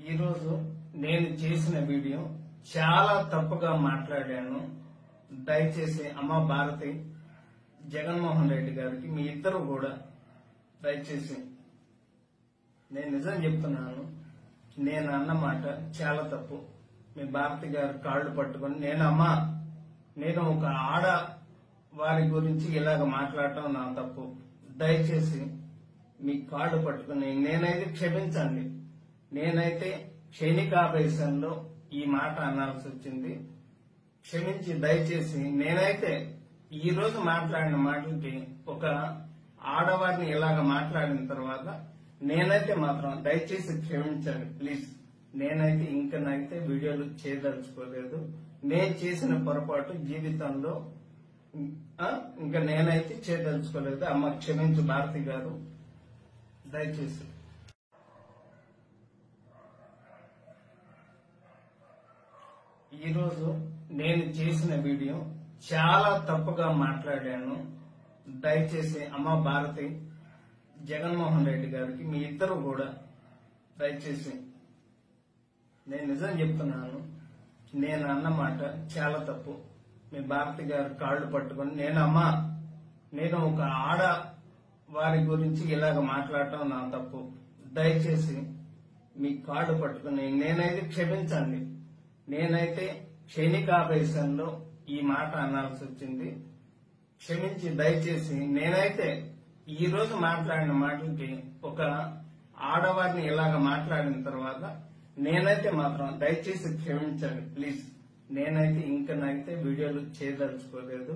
ఈరోజు నేను చేసిన వీడియో చాలా తప్పుగా మాట్లాడాను. దయచేసి అమ్మ భారతి, జగన్మోహన్ రెడ్డి గారికి మీ ఇద్దరు కూడా దయచేసి నేను నిజం చెప్తున్నాను. నేను అన్నమాట చాలా తప్పు. మీ భారతి గారు కాళ్ళు పట్టుకొని నేను ఒక ఆడ వారి గురించి ఇలాగ మాట్లాడటం నా తప్పు. దయచేసి మీ కాళ్ళు పట్టుకుని నేనైతే క్షమించండి. నేనైతే క్షణికావేశంలో ఈ మాట అనాల్సి వచ్చింది. క్షమించి దయచేసి నేనైతే ఈ రోజు మాట్లాడిన మాటలకి ఒక ఆడవారిని ఇలాగ మాట్లాడిన తర్వాత నేనైతే మాత్రం దయచేసి క్షమించండి ప్లీజ్. నేనైతే ఇంకనైతే వీడియోలు చేయదలుచుకోలేదు. నేను చేసిన పొరపాటు జీవితంలో ఇంకా నేనైతే చేయదలుచుకోలేదు. అమ్మ క్షమించు భారతి గారు, దయచేసి. ఈరోజు నేను చేసిన వీడియో చాలా తప్పుగా మాట్లాడాను. దయచేసి అమ్మ భారతి, జగన్మోహన్ రెడ్డి గారికి మీ ఇద్దరు కూడా దయచేసి నేను నిజం చెప్తున్నాను. నేను అన్నమాట చాలా తప్పు. మీ భారతి గారు కాళ్ళు పట్టుకొని నేను ఒక ఆడ వారి గురించి ఇలాగ మాట్లాడటం నా తప్పు. దయచేసి మీ కాళ్ళు పట్టుకుని నేనైతే క్షమించండి. నేనైతే క్షణికావేశంలో ఈ మాట అనాల్సి వచ్చింది. క్షమించి దయచేసి నేనైతే ఈ రోజు మాట్లాడిన మాటలకి ఒక ఆడవారిని ఇలాగ మాట్లాడిన తర్వాత నేనైతే మాత్రం దయచేసి క్షమించండి ప్లీజ్. నేనైతే ఇంకనైతే వీడియోలు చేయదలుచుకోలేదు.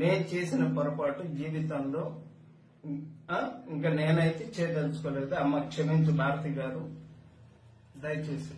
నేను చేసిన పొరపాటు జీవితంలో ఇంకా నేనైతే చేయదలుచుకోలేదు. అమ్మ క్షమించు భారతి గారు, దయచేసి.